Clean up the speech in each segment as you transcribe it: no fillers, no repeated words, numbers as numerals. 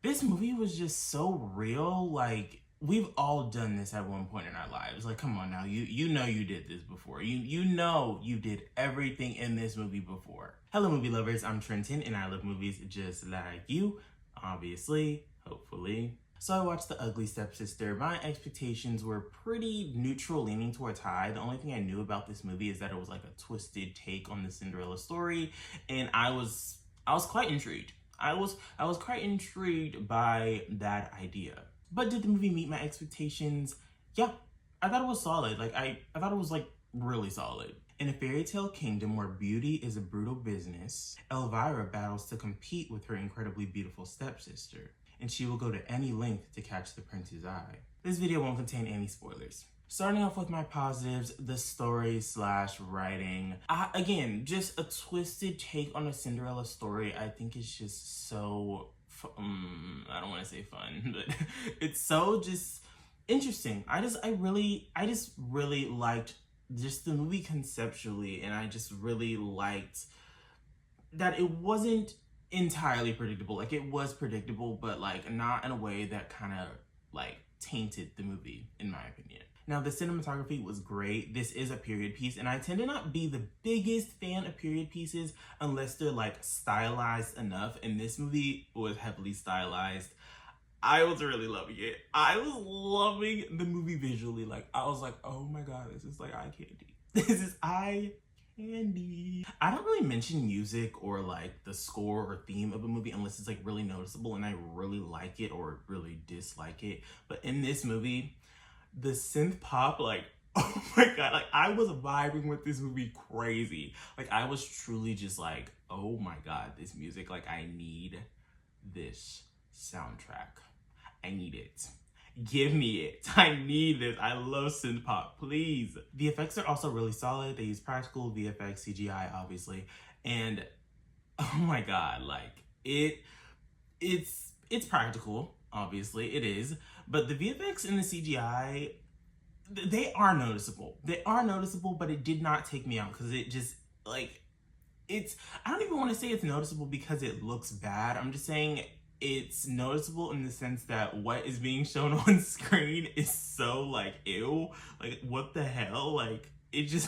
This movie was just so real. Like, we've all done this at one point in our lives. Like, come on now, you know you did this before. You know you did everything in this movie before. Hello, movie lovers. I'm Trenton, and I love movies just like you, obviously, hopefully. So I watched The Ugly Stepsister. My expectations were pretty neutral, leaning towards high. The only thing I knew about this movie is that it was like a twisted take on the Cinderella story, and I was quite intrigued. I was quite intrigued by that idea. But did the movie meet my expectations? Yeah, I thought it was solid. Like I thought it was like really solid. In a fairy tale kingdom where beauty is a brutal business, Elvira battles to compete with her incredibly beautiful stepsister, and she will go to any length to catch the prince's eye. This video won't contain any spoilers. Starting off with my positives, the story / writing. Again, just a twisted take on a Cinderella story. I think it's just so, I don't want to say fun, but it's so just interesting. I just really liked just the movie conceptually, and I just really liked that it wasn't entirely predictable. Like, it was predictable, but like not in a way that kind of like tainted the movie, in my opinion. Now, the cinematography was great. This is a period piece, and I tend to not be the biggest fan of period pieces unless they're like stylized enough, and this movie was heavily stylized. I was really loving it. I was loving the movie visually. Like, I was like, oh my god, this is like eye candy. This is eye candy. I don't really mention music or like the score or theme of a movie unless it's like really noticeable and I really like it or really dislike it. But in this movie, the synth pop, like, oh my god, like I was vibing with this movie crazy. Like, I was truly just like, oh my god, this music, like, I need this soundtrack. I need it. Give me it. I need this. I love synth pop, please. The effects are also really solid. They use practical VFX, CGI, obviously, and oh my god, like it's practical, obviously, it is, but the VFX and the CGI, they are noticeable. They are noticeable, but it did not take me out because it just, like, I don't even want to say it's noticeable because it looks bad. I'm just saying it's noticeable in the sense that what is being shown on screen is so, like, ew. Like, what the hell? Like, it just,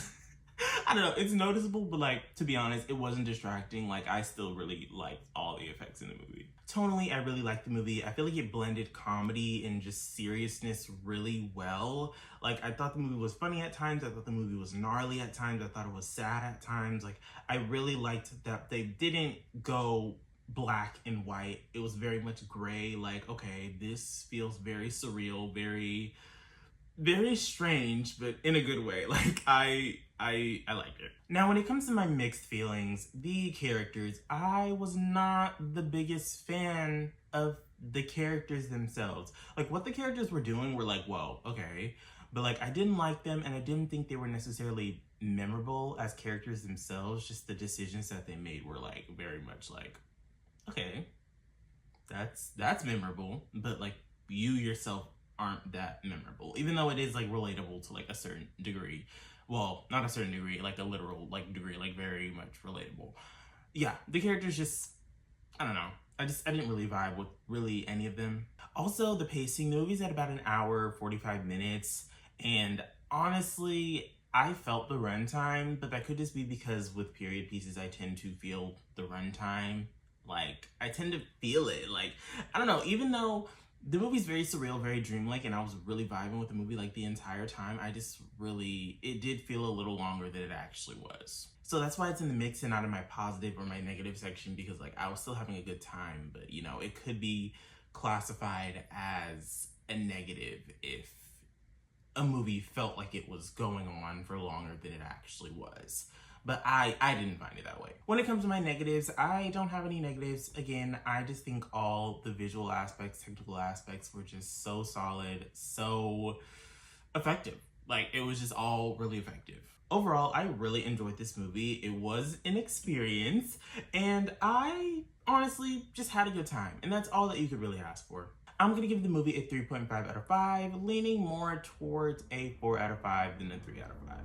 I don't know, it's noticeable, but like, to be honest, it wasn't distracting. Like, I still really liked all the effects in the movie. Tonally, I really liked the movie. I feel like it blended comedy and just seriousness really well. Like, I thought the movie was funny at times. I thought the movie was gnarly at times. I thought it was sad at times. Like, I really liked that they didn't go black and white. It was very much gray. Like, okay, this feels very surreal, very, very strange, but in a good way. Like, I liked it. Now, when it comes to my mixed feelings, the characters, I was not the biggest fan of the characters themselves. Like, what the characters were doing were like, whoa, okay. But like, I didn't like them, and I didn't think they were necessarily memorable as characters themselves. Just the decisions that they made were like, very much like, okay, that's memorable, but like, you yourself aren't that memorable, even though it is like relatable to like a certain degree. Well, not a certain degree, like a literal like degree, like very much relatable. Yeah, the characters just, I don't know. I didn't really vibe with really any of them. Also, the pacing, the movie's at about an hour, 45 minutes. And honestly, I felt the runtime, but that could just be because with period pieces, I tend to feel the runtime. Like, I tend to feel it. Like, I don't know, even though the movie's very surreal, very dreamlike, and I was really vibing with the movie like the entire time, it did feel a little longer than it actually was. So that's why it's in the mix and not in my positive or my negative section, because like, I was still having a good time, but you know, it could be classified as a negative if a movie felt like it was going on for longer than it actually was. But I didn't find it that way. When it comes to my negatives, I don't have any negatives. Again, I just think all the visual aspects, technical aspects were just so solid, so effective. Like, it was just all really effective. Overall, I really enjoyed this movie. It was an experience, and I honestly just had a good time. And that's all that you could really ask for. I'm gonna give the movie a 3.5 out of 5, leaning more towards a 4 out of 5 than a 3 out of 5.